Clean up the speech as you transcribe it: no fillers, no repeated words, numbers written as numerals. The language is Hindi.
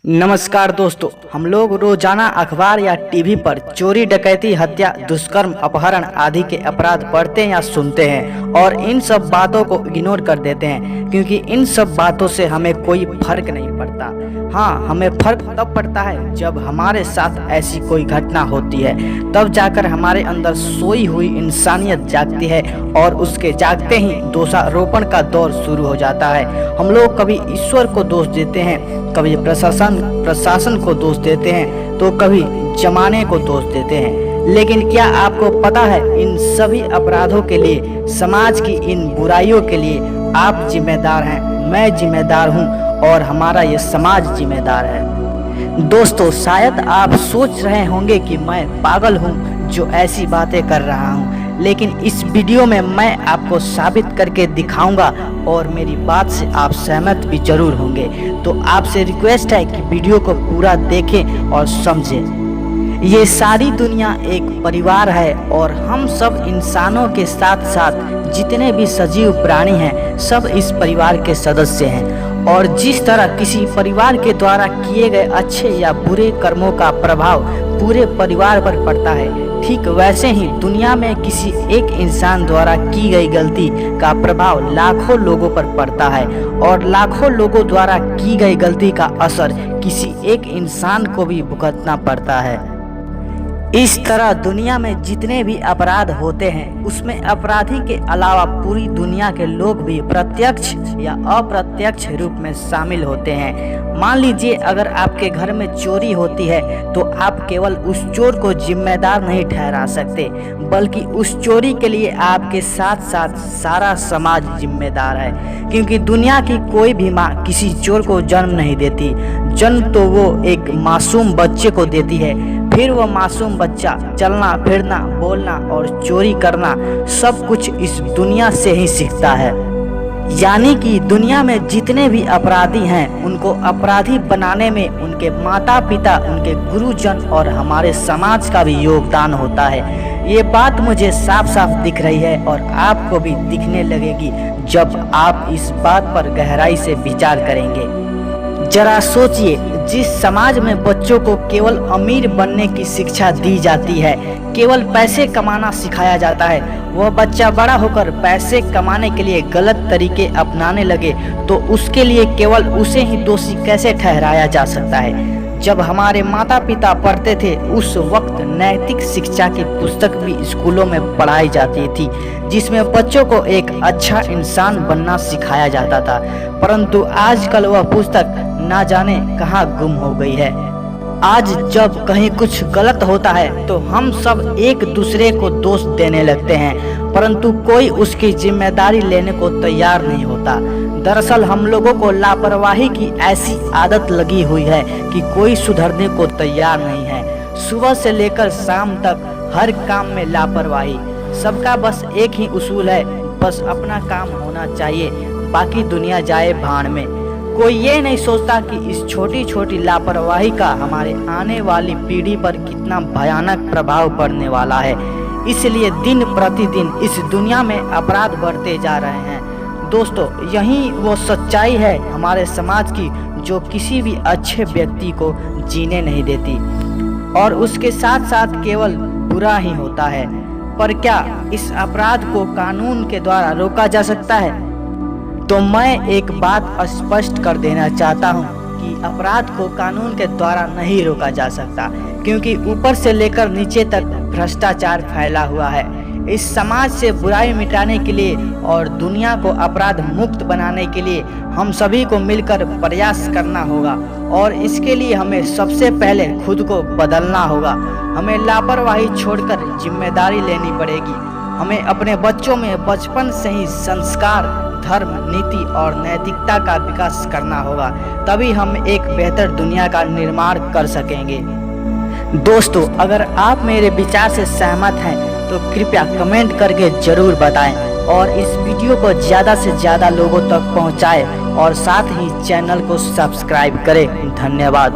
नमस्कार दोस्तों, हम लोग रोजाना अखबार या टीवी पर चोरी, डकैती, हत्या, दुष्कर्म, अपहरण आदि के अपराध पढ़ते या सुनते हैं और इन सब बातों को इग्नोर कर देते हैं क्योंकि इन सब बातों से हमें कोई फर्क नहीं पड़ता। हाँ, हमें फर्क तब पड़ता है जब हमारे साथ ऐसी कोई घटना होती है, तब जाकर हमारे अंदर सोई हुई इंसानियत जागती है और उसके जागते ही दोषारोपण का दौर शुरू हो जाता है। हम लोग कभी ईश्वर को दोष देते हैं, कभी प्रशासन को दोष देते हैं, तो कभी जमाने को दोष देते हैं। लेकिन क्या आपको पता है, इन सभी अपराधों के लिए, समाज की इन बुराइयों के लिए आप जिम्मेदार हैं, मैं जिम्मेदार हूं और हमारा ये समाज जिम्मेदार है। दोस्तों, शायद आप सोच रहे होंगे कि मैं पागल हूं जो ऐसी बातें कर रहा हूं, लेकिन इस वीडियो में मैं आपको साबित करके दिखाऊंगा और मेरी बात से आप सहमत भी जरूर होंगे। तो आपसे रिक्वेस्ट है कि वीडियो को पूरा देखें और समझें। ये सारी दुनिया एक परिवार है और हम सब इंसानों के साथ साथ जितने भी सजीव प्राणी हैं, सब इस परिवार के सदस्य हैं। और जिस तरह किसी परिवार के द्वारा किए गए अच्छे या बुरे कर्मों का प्रभाव पूरे परिवार पर पड़ता है, ठीक वैसे ही दुनिया में किसी एक इंसान द्वारा की गई गलती का प्रभाव लाखों लोगों पर पड़ता है और लाखों लोगों द्वारा की गई गलती का असर किसी एक इंसान को भी भुगतना पड़ता है। इस तरह दुनिया में जितने भी अपराध होते हैं, उसमें अपराधी के अलावा पूरी दुनिया के लोग भी प्रत्यक्ष या अप्रत्यक्ष रूप में शामिल होते हैं। मान लीजिए, अगर आपके घर में चोरी होती है तो आप केवल उस चोर को जिम्मेदार नहीं ठहरा सकते, बल्कि उस चोरी के लिए आपके साथ साथ सारा समाज जिम्मेदार है। क्योंकि दुनिया की कोई भी माँ किसी चोर को जन्म नहीं देती। जन्म तो वो एक मासूम बच्चे को देती है, फिर वह मासूम बच्चा चलना, फिरना, बोलना और चोरी करना सब कुछ इस दुनिया से ही सीखता है। यानी कि दुनिया में जितने भी अपराधी हैं, उनको अपराधी बनाने में उनके माता पिता, उनके गुरुजन और हमारे समाज का भी योगदान होता है। ये बात मुझे साफ साफ दिख रही है और आपको भी दिखने लगेगी जब आप इस बात पर गहराई से विचार करेंगे। जरा सोचिए, जिस समाज में बच्चों को केवल अमीर बनने की शिक्षा दी जाती है, केवल पैसे कमाना सिखाया जाता है, वह बच्चा बड़ा होकर पैसे कमाने के लिए गलत तरीके अपनाने लगे तो उसके लिए केवल उसे ही दोषी कैसे ठहराया जा सकता है। जब हमारे माता पिता पढ़ते थे, उस वक्त नैतिक शिक्षा की पुस्तक भी स्कूलों में पढ़ाई जाती थी, जिसमें बच्चों को एक अच्छा इंसान बनना सिखाया जाता था। परंतु आजकल वह पुस्तक ना जाने कहाँ गुम हो गई है। आज जब कहीं कुछ गलत होता है तो हम सब एक दूसरे को दोष देने लगते हैं, परंतु कोई उसकी जिम्मेदारी लेने को तैयार नहीं होता। दरअसल हम लोगों को लापरवाही की ऐसी आदत लगी हुई है कि कोई सुधरने को तैयार नहीं है। सुबह से लेकर शाम तक हर काम में लापरवाही। सबका बस एक ही उसूल है, बस अपना काम होना चाहिए, बाकी दुनिया जाए भाड़ में। कोई ये नहीं सोचता कि इस छोटी छोटी लापरवाही का हमारे आने वाली पीढ़ी पर कितना भयानक प्रभाव पड़ने वाला है। इसलिए दिन प्रतिदिन इस दुनिया में अपराध बढ़ते जा रहे हैं। दोस्तों, यही वो सच्चाई है हमारे समाज की जो किसी भी अच्छे व्यक्ति को जीने नहीं देती और उसके साथ साथ केवल बुरा ही होता है। पर क्या इस अपराध को कानून के द्वारा रोका जा सकता है? तो मैं एक बात स्पष्ट कर देना चाहता हूं कि अपराध को कानून के द्वारा नहीं रोका जा सकता, क्योंकि ऊपर से लेकर नीचे तक भ्रष्टाचार फैला हुआ है। इस समाज से बुराई मिटाने के लिए और दुनिया को अपराध मुक्त बनाने के लिए हम सभी को मिलकर प्रयास करना होगा और इसके लिए हमें सबसे पहले खुद को बदलना होगा। हमें लापरवाही छोड़कर जिम्मेदारी लेनी पड़ेगी। हमें अपने बच्चों में बचपन से ही संस्कार, धर्म, नीति और नैतिकता का विकास करना होगा, तभी हम एक बेहतर दुनिया का निर्माण कर सकेंगे। दोस्तों, अगर आप मेरे विचार से सहमत हैं तो कृपया कमेंट करके जरूर बताएं और इस वीडियो को ज़्यादा से ज़्यादा लोगों तक पहुंचाएं और साथ ही चैनल को सब्सक्राइब करें। धन्यवाद।